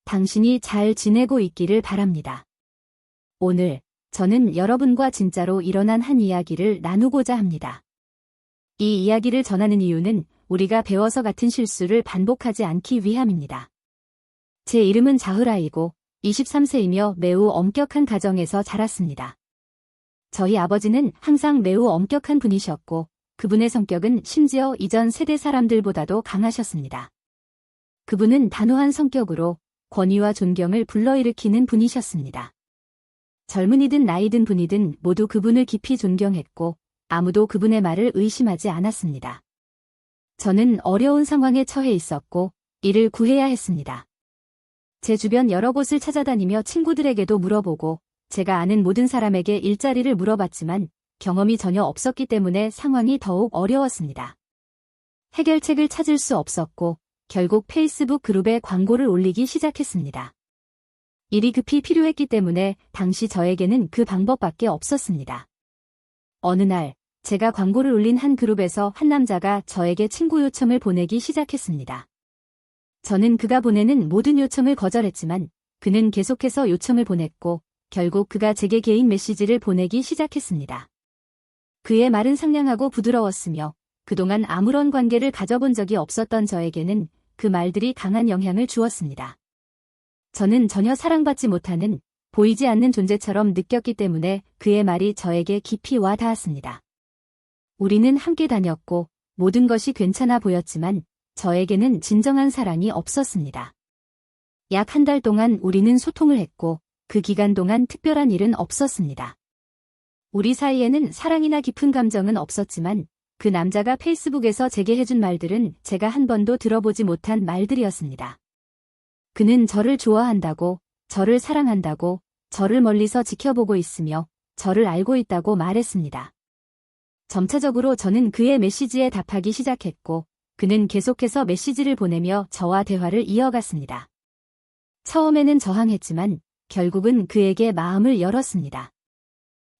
당신이 잘 지내고 있기를 바랍니다. 오늘 저는 여러분과 진짜로 일어난 한 이야기를 나누고자 합니다. 이 이야기를 전하는 이유는 우리가 배워서 같은 실수를 반복하지 않기 위함입니다. 제 이름은 자흐라이고 23세이며 매우 엄격한 가정에서 자랐습니다. 저희 아버지는 항상 매우 엄격한 분이셨고 그분의 성격은 심지어 이전 세대 사람들보다도 강하셨습니다. 그분은 단호한 성격으로 권위와 존경을 불러일으키는 분이셨습니다. 젊은이든 나이든 분이든 모두 그분을 깊이 존경했고 아무도 그분의 말을 의심하지 않았습니다. 저는 어려운 상황에 처해 있었고 이를 구해야 했습니다. 제 주변 여러 곳을 찾아다니며 친구들에게도 물어보고 제가 아는 모든 사람에게 일자리를 물어봤지만 경험이 전혀 없었기 때문에 상황이 더욱 어려웠습니다. 해결책을 찾을 수 없었고 결국 페이스북 그룹에 광고를 올리기 시작했습니다. 일이 급히 필요했기 때문에 당시 저에게는 그 방법밖에 없었습니다. 어느 날 제가 광고를 올린 한 그룹에서 한 남자가 저에게 친구 요청을 보내기 시작했습니다. 저는 그가 보내는 모든 요청을 거절했지만 그는 계속해서 요청을 보냈고 결국 그가 제게 개인 메시지를 보내기 시작했습니다. 그의 말은 상냥하고 부드러웠으며 그동안 아무런 관계를 가져본 적이 없었던 저에게는 그 말들이 강한 영향을 주었습니다. 저는 전혀 사랑받지 못하는, 보이지 않는 존재처럼 느꼈기 때문에 그의 말이 저에게 깊이 와 닿았습니다. 우리는 함께 다녔고 모든 것이 괜찮아 보였지만 저에게는 진정한 사랑이 없었습니다. 약 한 달 동안 우리는 소통을 했고 그 기간 동안 특별한 일은 없었습니다. 우리 사이에는 사랑이나 깊은 감정은 없었지만 그 남자가 페이스북에서 제게 해준 말들은 제가 한 번도 들어보지 못한 말들이었습니다. 그는 저를 좋아한다고, 저를 사랑한다고, 저를 멀리서 지켜보고 있으며 저를 알고 있다고 말했습니다. 점차적으로 저는 그의 메시지에 답하기 시작했고 그는 계속해서 메시지를 보내며 저와 대화를 이어갔습니다. 처음에는 저항했지만 결국은 그에게 마음을 열었습니다.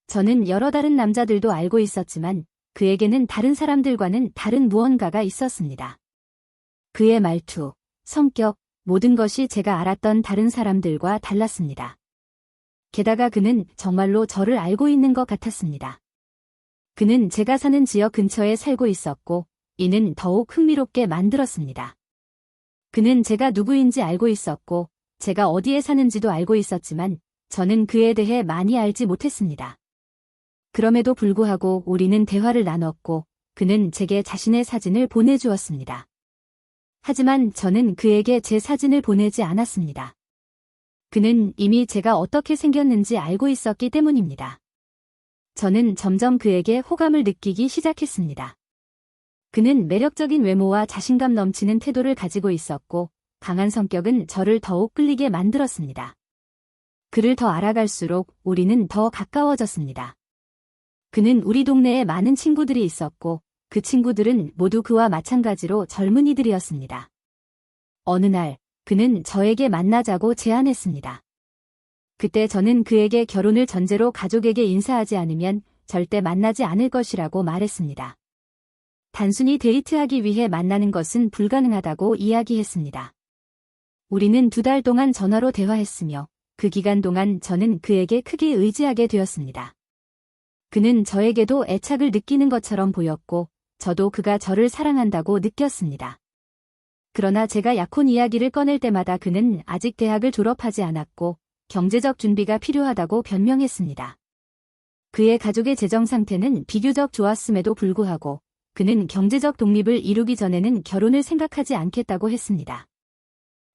저는 여러 다른 남자들도 알고 있었지만 그에게는 다른 사람들과는 다른 무언가가 있었습니다. 그의 말투, 성격, 모든 것이 제가 알았던 다른 사람들과 달랐습니다. 게다가 그는 정말로 저를 알고 있는 것 같았습니다. 그는 제가 사는 지역 근처에 살고 있었고 이는 더욱 흥미롭게 만들었습니다. 그는 제가 누구인지 알고 있었고 제가 어디에 사는지도 알고 있었지만 저는 그에 대해 많이 알지 못했습니다. 그럼에도 불구하고 우리는 대화를 나눴고 그는 제게 자신의 사진을 보내주었습니다. 하지만 저는 그에게 제 사진을 보내지 않았습니다. 그는 이미 제가 어떻게 생겼는지 알고 있었기 때문입니다. 저는 점점 그에게 호감을 느끼기 시작했습니다. 그는 매력적인 외모와 자신감 넘치는 태도를 가지고 있었고 강한 성격은 저를 더욱 끌리게 만들었습니다. 그를 더 알아갈수록 우리는 더 가까워졌습니다. 그는 우리 동네에 많은 친구들이 있었고 그 친구들은 모두 그와 마찬가지로 젊은이들이었습니다. 어느 날 그는 저에게 만나자고 제안했습니다. 그때 저는 그에게 결혼을 전제로 가족에게 인사하지 않으면 절대 만나지 않을 것이라고 말했습니다. 단순히 데이트하기 위해 만나는 것은 불가능하다고 이야기했습니다. 우리는 2달 동안 전화로 대화했으며 그 기간 동안 저는 그에게 크게 의지하게 되었습니다. 그는 저에게도 애착을 느끼는 것처럼 보였고 저도 그가 저를 사랑한다고 느꼈습니다. 그러나 제가 약혼 이야기를 꺼낼 때마다 그는 아직 대학을 졸업하지 않았고 경제적 준비가 필요하다고 변명했습니다. 그의 가족의 재정 상태는 비교적 좋았음에도 불구하고 그는 경제적 독립을 이루기 전에는 결혼을 생각하지 않겠다고 했습니다.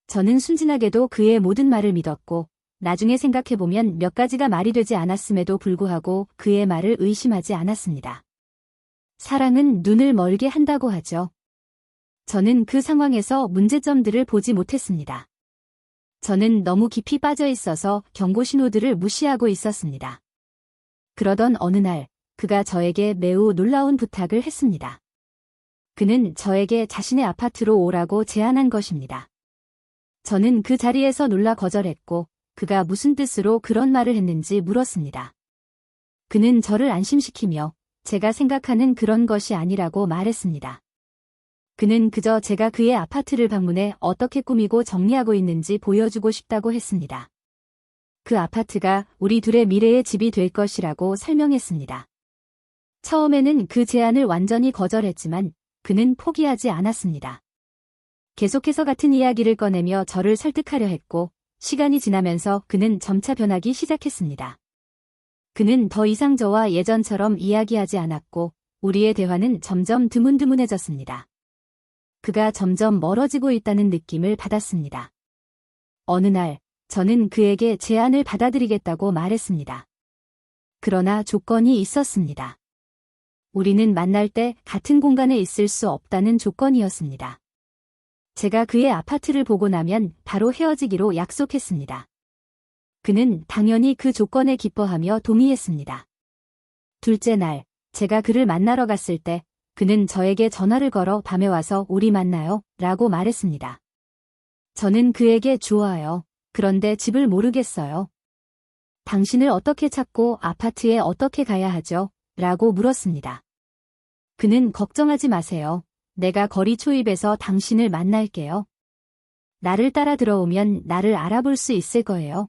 저는 순진하게도 그의 모든 말을 믿었고 나중에 생각해보면 몇 가지가 말이 되지 않았음에도 불구하고 그의 말을 의심하지 않았습니다. 사랑은 눈을 멀게 한다고 하죠. 저는 그 상황에서 문제점들을 보지 못했습니다. 저는 너무 깊이 빠져 있어서 경고 신호들을 무시하고 있었습니다. 그러던 어느 날 그가 저에게 매우 놀라운 부탁을 했습니다. 그는 저에게 자신의 아파트로 오라고 제안한 것입니다. 저는 그 자리에서 놀라 거절했고 그가 무슨 뜻으로 그런 말을 했는지 물었습니다. 그는 저를 안심시키며 제가 생각하는 그런 것이 아니라고 말했습니다. 그는 그저 제가 그의 아파트를 방문해 어떻게 꾸미고 정리하고 있는지 보여주고 싶다고 했습니다. 그 아파트가 우리 둘의 미래의 집이 될 것이라고 설명했습니다. 처음에는 그 제안을 완전히 거절했지만 그는 포기하지 않았습니다. 계속해서 같은 이야기를 꺼내며 저를 설득하려 했고 시간이 지나면서 그는 점차 변하기 시작했습니다. 그는 더 이상 저와 예전처럼 이야기하지 않았고 우리의 대화는 점점 드문드문해졌습니다. 그가 점점 멀어지고 있다는 느낌을 받았습니다. 어느 날 저는 그에게 제안을 받아들이겠다고 말했습니다. 그러나 조건이 있었습니다. 우리는 만날 때 같은 공간에 있을 수 없다는 조건이었습니다. 제가 그의 아파트를 보고 나면 바로 헤어지기로 약속했습니다. 그는 당연히 그 조건에 기뻐하며 동의했습니다. 둘째 날, 제가 그를 만나러 갔을 때 그는 저에게 전화를 걸어 밤에 와서 우리 만나요 라고 말했습니다. 저는 그에게 좋아요. 그런데 집을 모르겠어요. 당신을 어떻게 찾고 아파트에 어떻게 가야 하죠? 라고 물었습니다. 그는 걱정하지 마세요. 내가 거리 초입에서 당신을 만날게요. 나를 따라 들어오면 나를 알아볼 수 있을 거예요.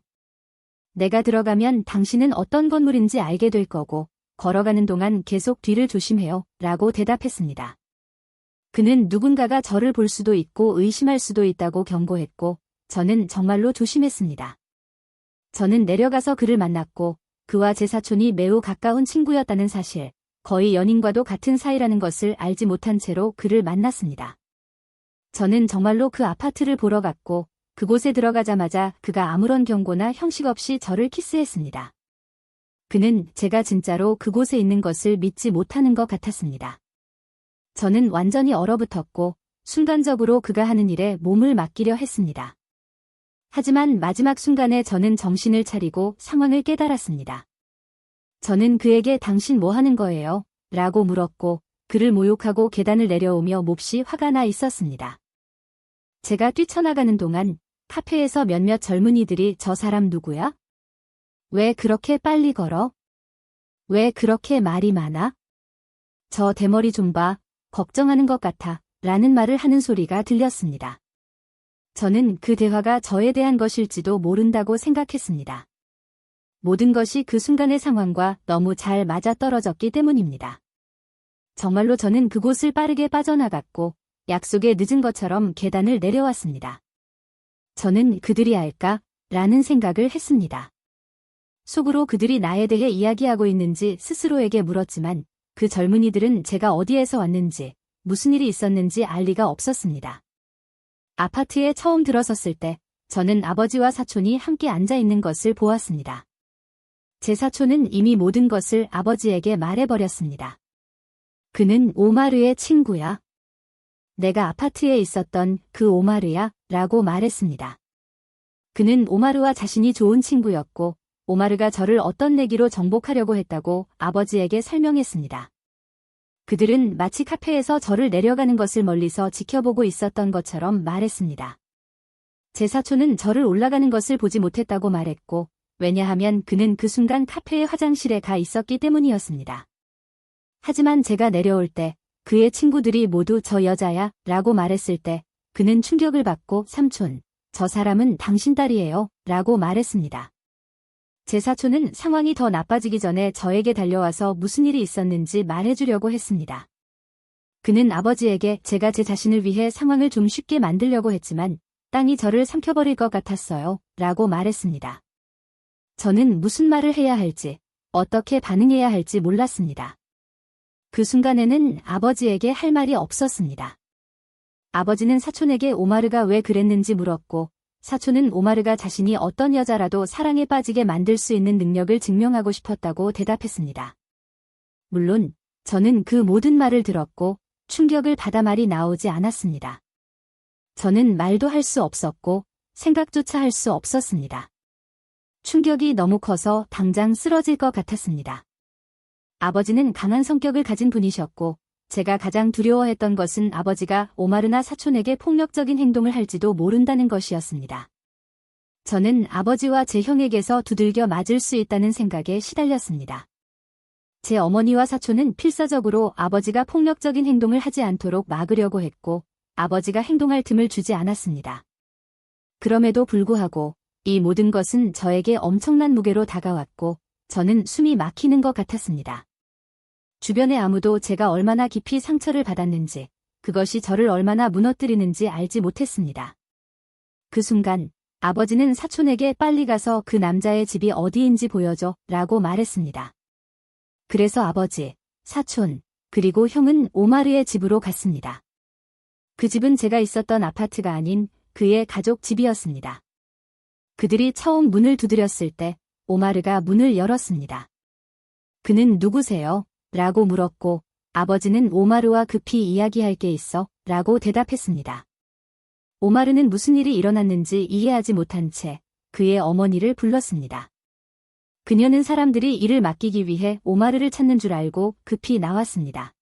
내가 들어가면 당신은 어떤 건물인지 알게 될 거고 걸어가는 동안 계속 뒤를 조심해요. 라고 대답했습니다. 그는 누군가가 저를 볼 수도 있고 의심할 수도 있다고 경고했고 저는 정말로 조심했습니다. 저는 내려가서 그를 만났고 그와 제 사촌이 매우 가까운 친구였다는 사실, 거의 연인과도 같은 사이라는 것을 알지 못한 채로 그를 만났습니다. 저는 정말로 그 아파트를 보러 갔고 그곳에 들어가자마자 그가 아무런 경고나 형식 없이 저를 키스했습니다. 그는 제가 진짜로 그곳에 있는 것을 믿지 못하는 것 같았습니다. 저는 완전히 얼어붙었고 순간적으로 그가 하는 일에 몸을 맡기려 했습니다. 하지만 마지막 순간에 저는 정신을 차리고 상황을 깨달았습니다. 저는 그에게 당신 뭐 하는 거예요? 라고 물었고 그를 모욕하고 계단을 내려오며 몹시 화가 나 있었습니다. 제가 뛰쳐나가는 동안 카페에서 몇몇 젊은이들이 저 사람 누구야? 왜 그렇게 빨리 걸어? 왜 그렇게 말이 많아? 저 대머리 좀 봐. 걱정하는 것 같아. 라는 말을 하는 소리가 들렸습니다. 저는 그 대화가 저에 대한 것일지도 모른다고 생각했습니다. 모든 것이 그 순간의 상황과 너무 잘 맞아떨어졌기 때문입니다. 정말로 저는 그곳을 빠르게 빠져나갔고 약속에 늦은 것처럼 계단을 내려왔습니다. 저는 그들이 알까? 라는 생각을 했습니다. 속으로 그들이 나에 대해 이야기하고 있는지 스스로에게 물었지만 그 젊은이들은 제가 어디에서 왔는지 무슨 일이 있었는지 알 리가 없었습니다. 아파트에 처음 들어섰을 때 저는 아버지와 사촌이 함께 앉아 있는 것을 보았습니다. 제 사촌은 이미 모든 것을 아버지에게 말해버렸습니다. 그는 오마르의 친구야. 내가 아파트에 있었던 그 오마르야 라고 말했습니다. 그는 오마르와 자신이 좋은 친구였고 오마르가 저를 어떤 내기로 정복하려고 했다고 아버지에게 설명했습니다. 그들은 마치 카페에서 저를 내려가는 것을 멀리서 지켜보고 있었던 것처럼 말했습니다. 제 사촌은 저를 올라가는 것을 보지 못했다고 말했고 왜냐하면 그는 그 순간 카페의 화장실에 가 있었기 때문이었습니다. 하지만 제가 내려올 때 그의 친구들이 모두 저 여자야 라고 말했을 때 그는 충격을 받고 삼촌, 저 사람은 당신 딸이에요 라고 말했습니다. 제 사촌은 상황이 더 나빠지기 전에 저에게 달려와서 무슨 일이 있었는지 말해주려고 했습니다. 그는 아버지에게 제가 제 자신을 위해 상황을 좀 쉽게 만들려고 했지만 땅이 저를 삼켜버릴 것 같았어요 라고 말했습니다. 저는 무슨 말을 해야 할지, 어떻게 반응해야 할지 몰랐습니다. 그 순간에는 아버지에게 할 말이 없었습니다. 아버지는 사촌에게 오마르가 왜 그랬는지 물었고 사촌은 오마르가 자신이 어떤 여자라도 사랑에 빠지게 만들 수 있는 능력을 증명하고 싶었다고 대답했습니다. 물론 저는 그 모든 말을 들었고 충격을 받아 말이 나오지 않았습니다. 저는 말도 할 수 없었고 생각조차 할 수 없었습니다. 충격이 너무 커서 당장 쓰러질 것 같았습니다. 아버지는 강한 성격을 가진 분이셨고 제가 가장 두려워했던 것은 아버지가 오마르나 사촌에게 폭력적인 행동을 할지도 모른다는 것이었습니다. 저는 아버지와 제 형에게서 두들겨 맞을 수 있다는 생각에 시달렸습니다. 제 어머니와 사촌은 필사적으로 아버지가 폭력적인 행동을 하지 않도록 막으려고 했고 아버지가 행동할 틈을 주지 않았습니다. 그럼에도 불구하고 이 모든 것은 저에게 엄청난 무게로 다가왔고 저는 숨이 막히는 것 같았습니다. 주변에 아무도 제가 얼마나 깊이 상처를 받았는지 그것이 저를 얼마나 무너뜨리는지 알지 못했습니다. 그 순간 아버지는 사촌에게 빨리 가서 그 남자의 집이 어디인지 보여줘 라고 말했습니다. 그래서 아버지, 사촌, 그리고 형은 오마르의 집으로 갔습니다. 그 집은 제가 있었던 아파트가 아닌 그의 가족 집이었습니다. 그들이 처음 문을 두드렸을 때 오마르가 문을 열었습니다. 그는 누구세요? 라고 물었고 아버지는 오마르와 급히 이야기할 게 있어 라고 대답했습니다. 오마르는 무슨 일이 일어났는지 이해하지 못한 채 그의 어머니를 불렀습니다. 그녀는 사람들이 일을 맡기기 위해 오마르를 찾는 줄 알고 급히 나왔습니다.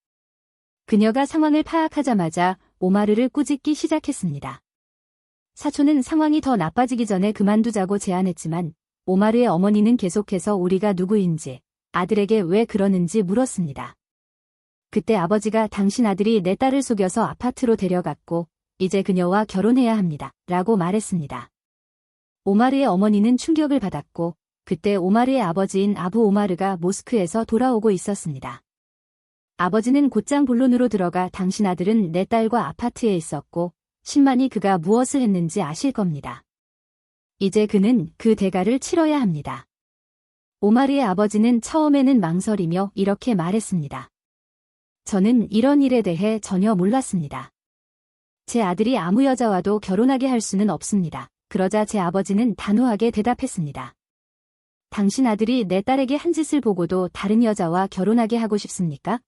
그녀가 상황을 파악하자마자 오마르를 꾸짖기 시작했습니다. 사촌은 상황이 더 나빠지기 전에 그만두자고 제안했지만 오마르의 어머니는 계속해서 우리가 누구인지 아들에게 왜 그러는지 물었습니다. 그때 아버지가 당신 아들이 내 딸을 속여서 아파트로 데려갔고 이제 그녀와 결혼해야 합니다. 라고 말했습니다. 오마르의 어머니는 충격을 받았고 그때 오마르의 아버지인 아부 오마르가 모스크에서 돌아오고 있었습니다. 아버지는 곧장 본론으로 들어가 당신 아들은 내 딸과 아파트에 있었고 10만이 그가 무엇을 했는지 아실 겁니다. 이제 그는 그 대가를 치러야 합니다. 오마르의 아버지는 처음에는 망설이며 이렇게 말했습니다. 저는 이런 일에 대해 전혀 몰랐습니다. 제 아들이 아무 여자와도 결혼하게 할 수는 없습니다. 그러자 제 아버지는 단호하게 대답했습니다. 당신 아들이 내 딸에게 한 짓을 보고도 다른 여자와 결혼하게 하고 싶습니까?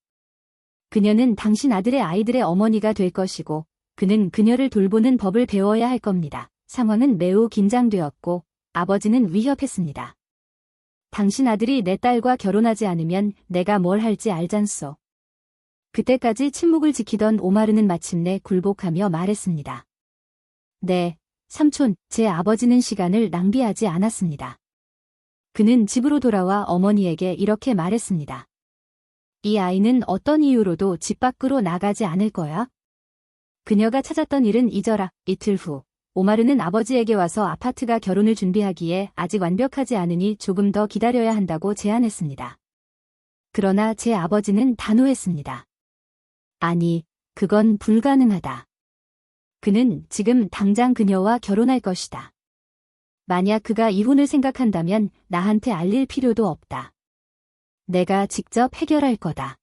그녀는 당신 아들의 아이들의 어머니가 될 것이고 그는 그녀를 돌보는 법을 배워야 할 겁니다. 상황은 매우 긴장되었고 아버지는 위협했습니다. 당신 아들이 내 딸과 결혼하지 않으면 내가 뭘 할지 알잖소. 그때까지 침묵을 지키던 오마르는 마침내 굴복하며 말했습니다. 네, 삼촌, 제 아버지는 시간을 낭비하지 않았습니다. 그는 집으로 돌아와 어머니에게 이렇게 말했습니다. 이 아이는 어떤 이유로도 집 밖으로 나가지 않을 거야? 그녀가 찾았던 일은 잊어라. 이틀 후, 오마르는 아버지에게 와서 아파트가 결혼을 준비하기에 아직 완벽하지 않으니 조금 더 기다려야 한다고 제안했습니다. 그러나 제 아버지는 단호했습니다. 아니, 그건 불가능하다. 그는 지금 당장 그녀와 결혼할 것이다. 만약 그가 이혼을 생각한다면 나한테 알릴 필요도 없다. 내가 직접 해결할 거다.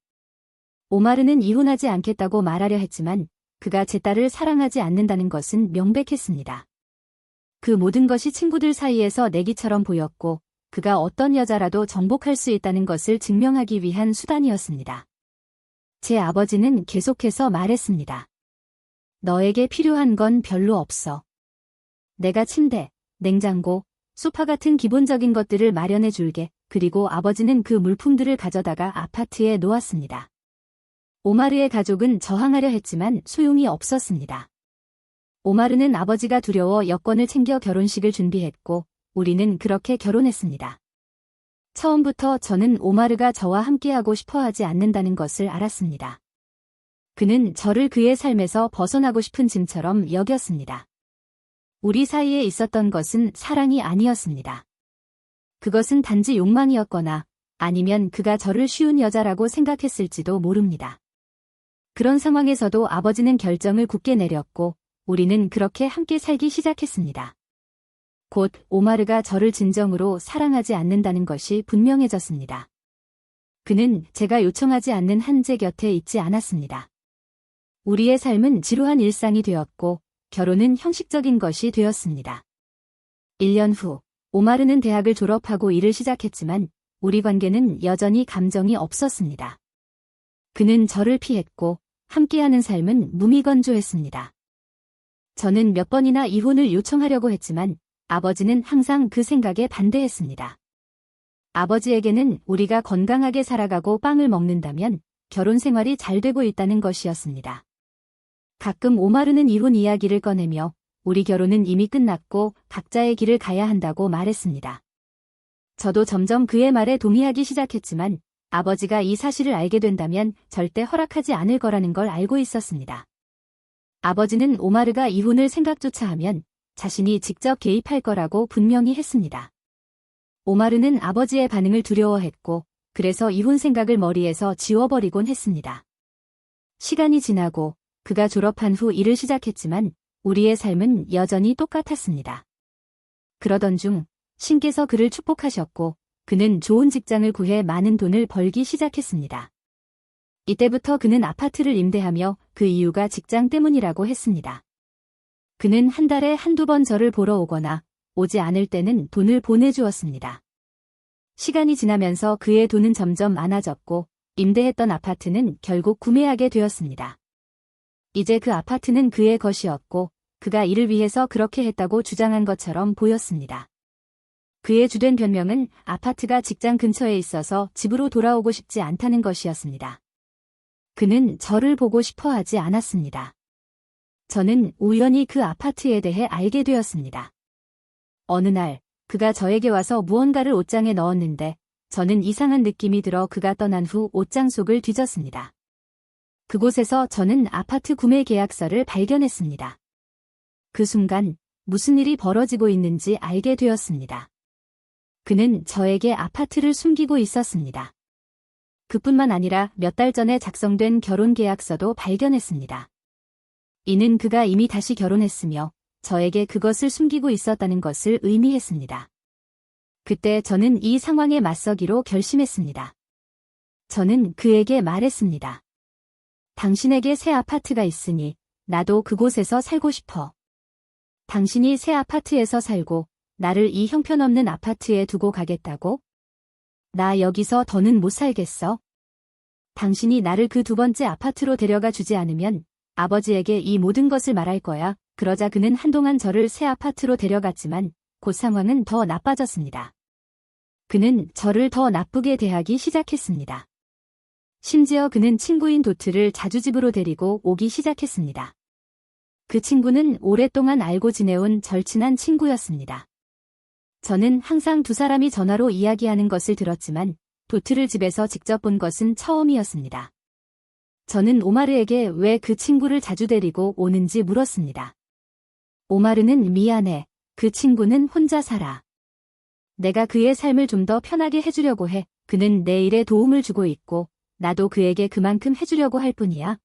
오마르는 이혼하지 않겠다고 말하려 했지만 그가 제 딸을 사랑하지 않는다는 것은 명백했습니다. 그 모든 것이 친구들 사이에서 내기처럼 보였고 그가 어떤 여자라도 정복할 수 있다는 것을 증명하기 위한 수단이었습니다. 제 아버지는 계속해서 말했습니다. 너에게 필요한 건 별로 없어. 내가 침대, 냉장고, 소파 같은 기본적인 것들을 마련해 줄게. 그리고 아버지는 그 물품들을 가져다가 아파트에 놓았습니다. 오마르의 가족은 저항하려 했지만 소용이 없었습니다. 오마르는 아버지가 두려워 여권을 챙겨 결혼식을 준비했고 우리는 그렇게 결혼했습니다. 처음부터 저는 오마르가 저와 함께하고 싶어 하지 않는다는 것을 알았습니다. 그는 저를 그의 삶에서 벗어나고 싶은 짐처럼 여겼습니다. 우리 사이에 있었던 것은 사랑이 아니었습니다. 그것은 단지 욕망이었거나 아니면 그가 저를 쉬운 여자라고 생각했을지도 모릅니다. 그런 상황에서도 아버지는 결정을 굳게 내렸고 우리는 그렇게 함께 살기 시작했습니다. 곧 오마르가 저를 진정으로 사랑하지 않는다는 것이 분명해졌습니다. 그는 제가 요청하지 않는 한 제 곁에 있지 않았습니다. 우리의 삶은 지루한 일상이 되었고 결혼은 형식적인 것이 되었습니다. 1년 후 오마르는 대학을 졸업하고 일을 시작했지만 우리 관계는 여전히 감정이 없었습니다. 그는 저를 피했고 함께하는 삶은 무미건조했습니다. 저는 몇 번이나 이혼을 요청하려고 했지만 아버지는 항상 그 생각에 반대했습니다. 아버지에게는 우리가 건강하게 살아가고 빵을 먹는다면 결혼 생활이 잘 되고 있다는 것이었습니다. 가끔 오마르는 이혼 이야기를 꺼내며 우리 결혼은 이미 끝났고 각자의 길을 가야 한다고 말했습니다. 저도 점점 그의 말에 동의하기 시작했지만 아버지가 이 사실을 알게 된다면 절대 허락하지 않을 거라는 걸 알고 있었습니다. 아버지는 오마르가 이혼을 생각조차 하면 자신이 직접 개입할 거라고 분명히 했습니다. 오마르는 아버지의 반응을 두려워했고 그래서 이혼 생각을 머리에서 지워버리곤 했습니다. 시간이 지나고 그가 졸업한 후 일을 시작했지만 우리의 삶은 여전히 똑같았습니다. 그러던 중 신께서 그를 축복하셨고 그는 좋은 직장을 구해 많은 돈을 벌기 시작했습니다. 이때부터 그는 아파트를 임대하며 그 이유가 직장 때문이라고 했습니다. 그는 한 달에 한두 번 저를 보러 오거나 오지 않을 때는 돈을 보내주었습니다. 시간이 지나면서 그의 돈은 점점 많아졌고 임대했던 아파트는 결국 구매하게 되었습니다. 이제 그 아파트는 그의 것이었고 그가 이를 위해서 그렇게 했다고 주장한 것처럼 보였습니다. 그의 주된 변명은 아파트가 직장 근처에 있어서 집으로 돌아오고 싶지 않다는 것이었습니다. 그는 저를 보고 싶어 하지 않았습니다. 저는 우연히 그 아파트에 대해 알게 되었습니다. 어느 날 그가 저에게 와서 무언가를 옷장에 넣었는데 저는 이상한 느낌이 들어 그가 떠난 후 옷장 속을 뒤졌습니다. 그곳에서 저는 아파트 구매 계약서를 발견했습니다. 그 순간 무슨 일이 벌어지고 있는지 알게 되었습니다. 그는 저에게 아파트를 숨기고 있었습니다. 그뿐만 아니라 몇 달 전에 작성된 결혼 계약서도 발견했습니다. 이는 그가 이미 다시 결혼했으며 저에게 그것을 숨기고 있었다는 것을 의미했습니다. 그때 저는 이 상황에 맞서기로 결심했습니다. 저는 그에게 말했습니다. 당신에게 새 아파트가 있으니 나도 그곳에서 살고 싶어. 당신이 새 아파트에서 살고 나를 이 형편없는 아파트에 두고 가겠다고? 나 여기서 더는 못 살겠어. 당신이 나를 그 두 번째 아파트로 데려가 주지 않으면 아버지에게 이 모든 것을 말할 거야. 그러자 그는 한동안 저를 새 아파트로 데려갔지만 곧 상황은 더 나빠졌습니다. 그는 저를 더 나쁘게 대하기 시작했습니다. 심지어 그는 친구인 도트를 자주 집으로 데리고 오기 시작했습니다. 그 친구는 오랫동안 알고 지내온 절친한 친구였습니다. 저는 항상 두 사람이 전화로 이야기하는 것을 들었지만 도트를 집에서 직접 본 것은 처음이었습니다. 저는 오마르에게 왜 그 친구를 자주 데리고 오는지 물었습니다. 오마르는 미안해. 그 친구는 혼자 살아. 내가 그의 삶을 좀 더 편하게 해주려고 해. 그는 내 일에 도움을 주고 있고 나도 그에게 그만큼 해주려고 할 뿐이야.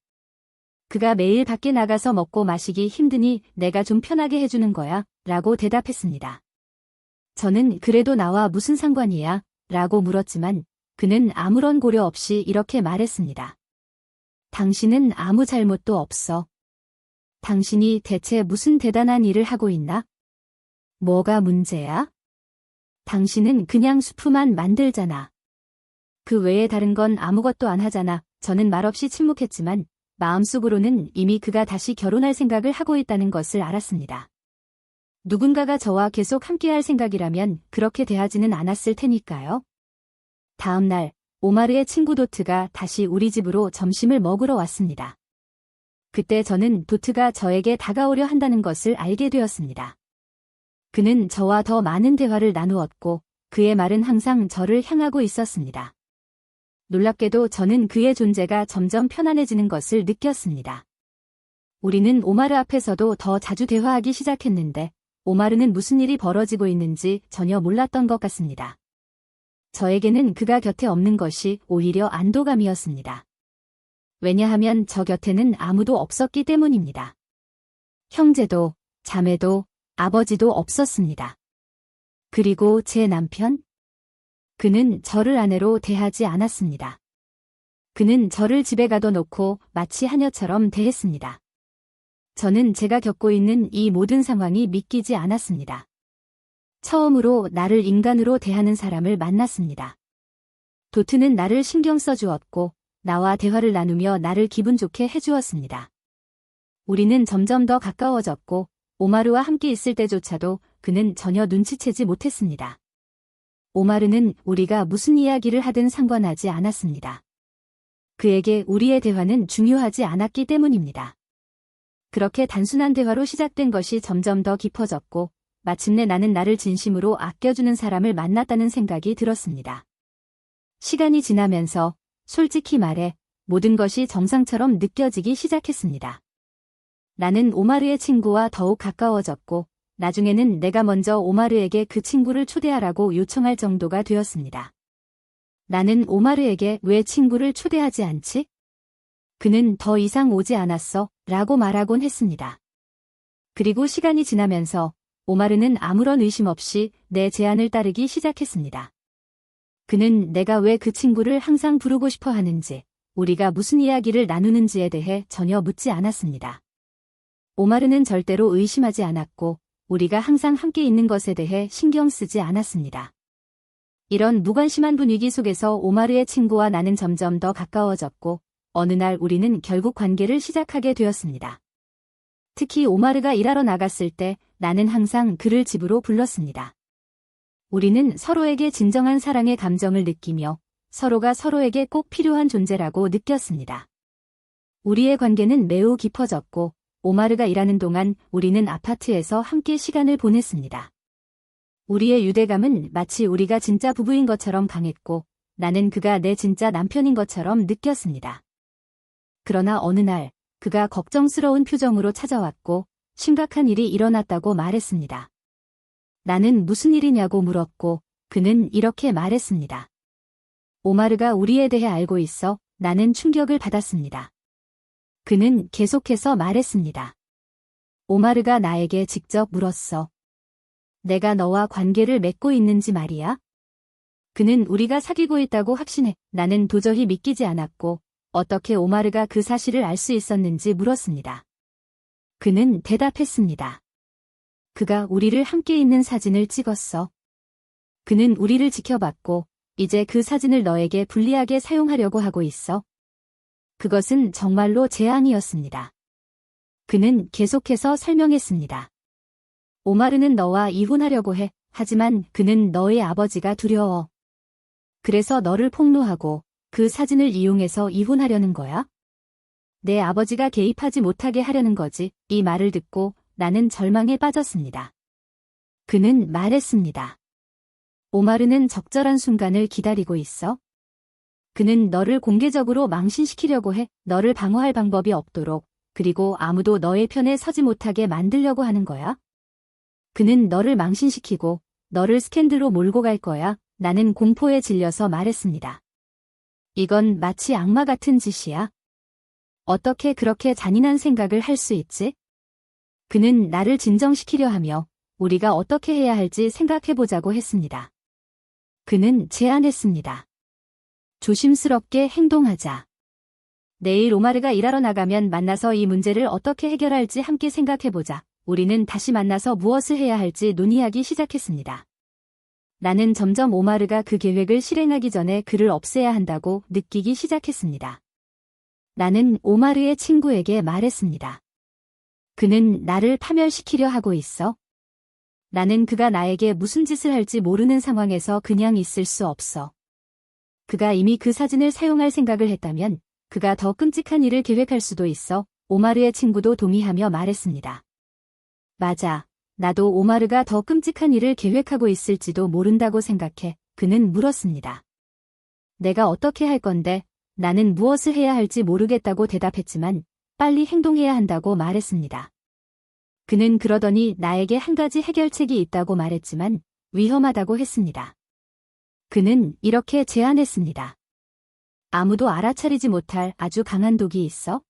그가 매일 밖에 나가서 먹고 마시기 힘드니 내가 좀 편하게 해주는 거야. 라고 대답했습니다. 저는 그래도 나와 무슨 상관이야? 라고 물었지만 그는 아무런 고려 없이 이렇게 말했습니다. 당신은 아무 잘못도 없어. 당신이 대체 무슨 대단한 일을 하고 있나? 뭐가 문제야? 당신은 그냥 수프만 만들잖아. 그 외에 다른 건 아무것도 안 하잖아. 저는 말없이 침묵했지만 마음속으로는 이미 그가 다시 결혼할 생각을 하고 있다는 것을 알았습니다. 누군가가 저와 계속 함께할 생각이라면 그렇게 대하지는 않았을 테니까요. 다음 날 오마르의 친구 도트가 다시 우리 집으로 점심을 먹으러 왔습니다. 그때 저는 도트가 저에게 다가오려 한다는 것을 알게 되었습니다. 그는 저와 더 많은 대화를 나누었고 그의 말은 항상 저를 향하고 있었습니다. 놀랍게도 저는 그의 존재가 점점 편안해지는 것을 느꼈습니다. 우리는 오마르 앞에서도 더 자주 대화하기 시작했는데 오마르는 무슨 일이 벌어지고 있는지 전혀 몰랐던 것 같습니다. 저에게는 그가 곁에 없는 것이 오히려 안도감이었습니다. 왜냐하면 저 곁에는 아무도 없었기 때문입니다. 형제도, 자매도, 아버지도 없었습니다. 그리고 제 남편? 그는 저를 아내로 대하지 않았습니다. 그는 저를 집에 가둬놓고 마치 하녀처럼 대했습니다. 저는 제가 겪고 있는 이 모든 상황이 믿기지 않았습니다. 처음으로 나를 인간으로 대하는 사람을 만났습니다. 도트는 나를 신경 써주었고 나와 대화를 나누며 나를 기분 좋게 해주었습니다. 우리는 점점 더 가까워졌고 오마르와 함께 있을 때조차도 그는 전혀 눈치채지 못했습니다. 오마르는 우리가 무슨 이야기를 하든 상관하지 않았습니다. 그에게 우리의 대화는 중요하지 않았기 때문입니다. 그렇게 단순한 대화로 시작된 것이 점점 더 깊어졌고 마침내 나는 나를 진심으로 아껴주는 사람을 만났다는 생각이 들었습니다. 시간이 지나면서 솔직히 말해 모든 것이 정상처럼 느껴지기 시작했습니다. 나는 오마르의 친구와 더욱 가까워졌고 나중에는 내가 먼저 오마르에게 그 친구를 초대하라고 요청할 정도가 되었습니다. 나는 오마르에게 왜 친구를 초대하지 않지? 그는 더 이상 오지 않았어 라고 말하곤 했습니다. 그리고 시간이 지나면서 오마르는 아무런 의심 없이 내 제안을 따르기 시작했습니다. 그는 내가 왜 그 친구를 항상 부르고 싶어 하는지, 우리가 무슨 이야기를 나누는지에 대해 전혀 묻지 않았습니다. 오마르는 절대로 의심하지 않았고 우리가 항상 함께 있는 것에 대해 신경 쓰지 않았습니다. 이런 무관심한 분위기 속에서 오마르의 친구와 나는 점점 더 가까워졌고 어느 날 우리는 결국 관계를 시작하게 되었습니다. 특히 오마르가 일하러 나갔을 때 나는 항상 그를 집으로 불렀습니다. 우리는 서로에게 진정한 사랑의 감정을 느끼며 서로가 서로에게 꼭 필요한 존재라고 느꼈습니다. 우리의 관계는 매우 깊어졌고 오마르가 일하는 동안 우리는 아파트에서 함께 시간을 보냈습니다. 우리의 유대감은 마치 우리가 진짜 부부인 것처럼 강했고 나는 그가 내 진짜 남편인 것처럼 느꼈습니다. 그러나 어느 날 그가 걱정스러운 표정으로 찾아왔고 심각한 일이 일어났다고 말했습니다. 나는 무슨 일이냐고 물었고 그는 이렇게 말했습니다. 오마르가 우리에 대해 알고 있어. 나는 충격을 받았습니다. 그는 계속해서 말했습니다. 오마르가 나에게 직접 물었어. 내가 너와 관계를 맺고 있는지 말이야? 그는 우리가 사귀고 있다고 확신해. 나는 도저히 믿기지 않았고 어떻게 오마르가 그 사실을 알 수 있었는지 물었습니다. 그는 대답했습니다. 그가 우리를 함께 있는 사진을 찍었어. 그는 우리를 지켜봤고 이제 그 사진을 너에게 불리하게 사용하려고 하고 있어. 그것은 정말로 재앙이었습니다. 그는 계속해서 설명했습니다. 오마르는 너와 이혼하려고 해. 하지만 그는 너의 아버지가 두려워. 그래서 너를 폭로하고 그 사진을 이용해서 이혼하려는 거야? 내 아버지가 개입하지 못하게 하려는 거지. 이 말을 듣고 나는 절망에 빠졌습니다. 그는 말했습니다. 오마르는 적절한 순간을 기다리고 있어. 그는 너를 공개적으로 망신시키려고 해. 너를 방어할 방법이 없도록, 그리고 아무도 너의 편에 서지 못하게 만들려고 하는 거야. 그는 너를 망신시키고 너를 스캔들로 몰고 갈 거야. 나는 공포에 질려서 말했습니다. 이건 마치 악마 같은 짓이야. 어떻게 그렇게 잔인한 생각을 할 수 있지? 그는 나를 진정시키려 하며 우리가 어떻게 해야 할지 생각해보자고 했습니다. 그는 제안했습니다. 조심스럽게 행동하자. 내일 오마르가 일하러 나가면 만나서 이 문제를 어떻게 해결할지 함께 생각해보자. 우리는 다시 만나서 무엇을 해야 할지 논의하기 시작했습니다. 나는 점점 오마르가 그 계획을 실행하기 전에 그를 없애야 한다고 느끼기 시작했습니다. 나는 오마르의 친구에게 말했습니다. 그는 나를 파멸시키려 하고 있어. 나는 그가 나에게 무슨 짓을 할지 모르는 상황에서 그냥 있을 수 없어. 그가 이미 그 사진을 사용할 생각을 했다면 그가 더 끔찍한 일을 계획할 수도 있어. 오마르의 친구도 동의하며 말했습니다. 맞아. 나도 오마르가 더 끔찍한 일을 계획하고 있을지도 모른다고 생각해. 그는 물었습니다. 내가 어떻게 할 건데? 나는 무엇을 해야 할지 모르겠다고 대답했지만 빨리 행동해야 한다고 말했습니다. 그는 그러더니 나에게 한 가지 해결책이 있다고 말했지만 위험하다고 했습니다. 그는 이렇게 제안했습니다. 아무도 알아차리지 못할 아주 강한 독이 있어?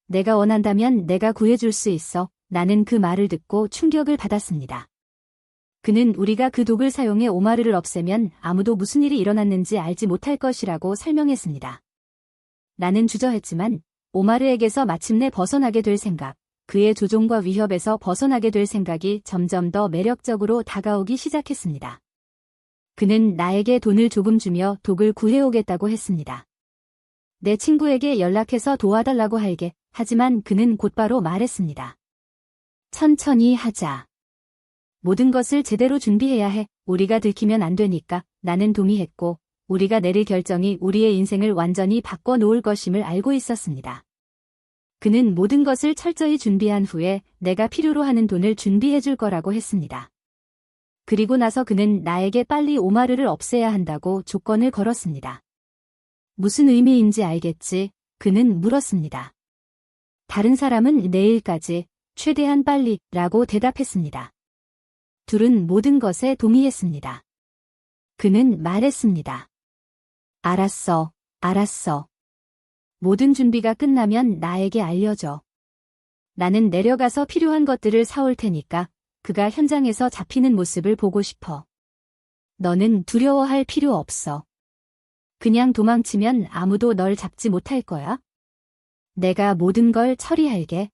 내가 원한다면 내가 구해줄 수 있어. 나는 그 말을 듣고 충격을 받았습니다. 그는 우리가 그 독을 사용해 오마르를 없애면 아무도 무슨 일이 일어났는지 알지 못할 것이라고 설명했습니다. 나는 주저했지만 오마르에게서 마침내 벗어나게 될 생각, 그의 조종과 위협에서 벗어나게 될 생각이 점점 더 매력적으로 다가오기 시작했습니다. 그는 나에게 돈을 조금 주며 독을 구해오겠다고 했습니다. 내 친구에게 연락해서 도와달라고 할게. 하지만 그는 곧바로 말했습니다. 천천히 하자. 모든 것을 제대로 준비해야 해. 우리가 들키면 안 되니까. 나는 동의했고 우리가 내릴 결정이 우리의 인생을 완전히 바꿔놓을 것임을 알고 있었습니다. 그는 모든 것을 철저히 준비한 후에 내가 필요로 하는 돈을 준비해 줄 거라고 했습니다. 그리고 나서 그는 나에게 빨리 오마르를 없애야 한다고 조건을 걸었습니다. 무슨 의미인지 알겠지? 그는 물었습니다. 다른 사람은 내일까지, 최대한 빨리, 라고 대답했습니다. 둘은 모든 것에 동의했습니다. 그는 말했습니다. 알았어, 알았어. 모든 준비가 끝나면 나에게 알려줘. 나는 내려가서 필요한 것들을 사올 테니까 그가 현장에서 잡히는 모습을 보고 싶어. 너는 두려워할 필요 없어. 그냥 도망치면 아무도 널 잡지 못할 거야. 내가 모든 걸 처리할게.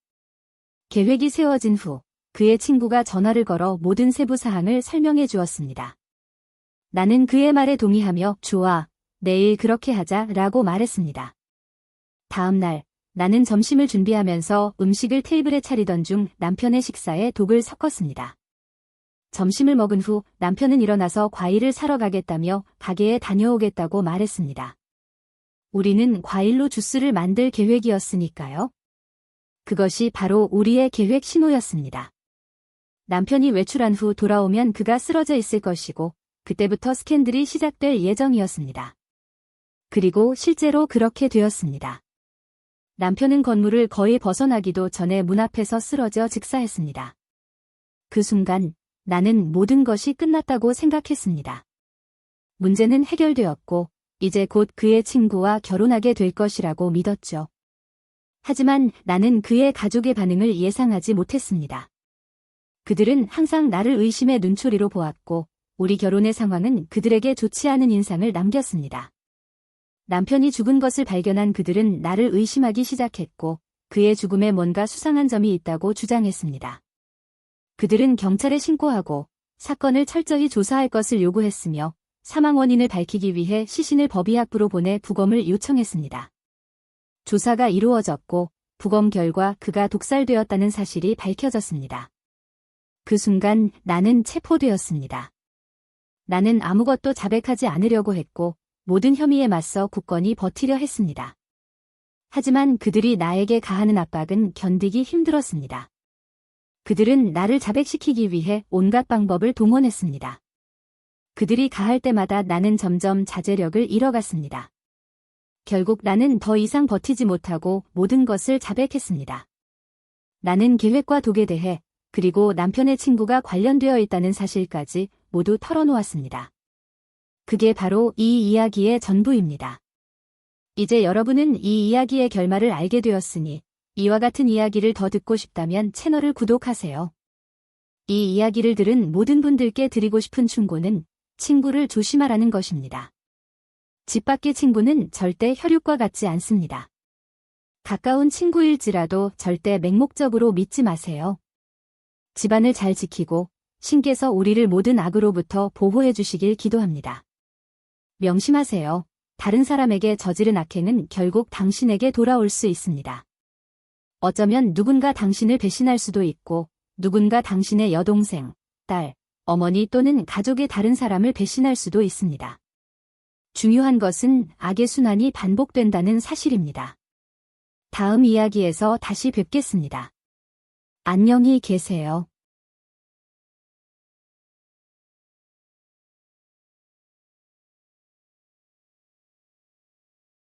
계획이 세워진 후 그의 친구가 전화를 걸어 모든 세부 사항을 설명해 주었습니다. 나는 그의 말에 동의하며 좋아, 내일 그렇게 하자 라고 말했습니다. 다음 날 나는 점심을 준비하면서 음식을 테이블에 차리던 중 남편의 식사에 독을 섞었습니다. 점심을 먹은 후 남편은 일어나서 과일을 사러 가겠다며 가게에 다녀오겠다고 말했습니다. 우리는 과일로 주스를 만들 계획이었으니까요. 그것이 바로 우리의 계획 신호였습니다. 남편이 외출한 후 돌아오면 그가 쓰러져 있을 것이고 그때부터 스캔들이 시작될 예정이었습니다. 그리고 실제로 그렇게 되었습니다. 남편은 건물을 거의 벗어나기도 전에 문 앞에서 쓰러져 즉사했습니다. 그 순간 나는 모든 것이 끝났다고 생각했습니다. 문제는 해결되었고 이제 곧 그의 친구와 결혼하게 될 것이라고 믿었죠. 하지만 나는 그의 가족의 반응을 예상하지 못했습니다. 그들은 항상 나를 의심의 눈초리로 보았고 우리 결혼의 상황은 그들에게 좋지 않은 인상을 남겼습니다. 남편이 죽은 것을 발견한 그들은 나를 의심하기 시작했고 그의 죽음에 뭔가 수상한 점이 있다고 주장했습니다. 그들은 경찰에 신고하고 사건을 철저히 조사할 것을 요구했으며 사망 원인을 밝히기 위해 시신을 법의학부로 보내 부검을 요청했습니다. 조사가 이루어졌고 부검 결과 그가 독살되었다는 사실이 밝혀졌습니다. 그 순간 나는 체포되었습니다. 나는 아무것도 자백하지 않으려고 했고 모든 혐의에 맞서 굳건히 버티려 했습니다. 하지만 그들이 나에게 가하는 압박은 견디기 힘들었습니다. 그들은 나를 자백시키기 위해 온갖 방법을 동원했습니다. 그들이 가할 때마다 나는 점점 자제력을 잃어갔습니다. 결국 나는 더 이상 버티지 못하고 모든 것을 자백했습니다. 나는 계획과 독에 대해 그리고 남편의 친구가 관련되어 있다는 사실까지 모두 털어놓았습니다. 그게 바로 이 이야기의 전부입니다. 이제 여러분은 이 이야기의 결말을 알게 되었으니 이와 같은 이야기를 더 듣고 싶다면 채널을 구독하세요. 이 이야기를 들은 모든 분들께 드리고 싶은 충고는 친구를 조심하라는 것입니다. 집 밖의 친구는 절대 혈육과 같지 않습니다. 가까운 친구일지라도 절대 맹목적으로 믿지 마세요. 집안을 잘 지키고 신께서 우리를 모든 악으로부터 보호해 주시길 기도합니다. 명심하세요. 다른 사람에게 저지른 악행은 결국 당신에게 돌아올 수 있습니다. 어쩌면 누군가 당신을 배신할 수도 있고 누군가 당신의 여동생, 딸, 어머니 또는 가족의 다른 사람을 배신할 수도 있습니다. 중요한 것은 악의 순환이 반복된다는 사실입니다. 다음 이야기에서 다시 뵙겠습니다. 안녕히 계세요.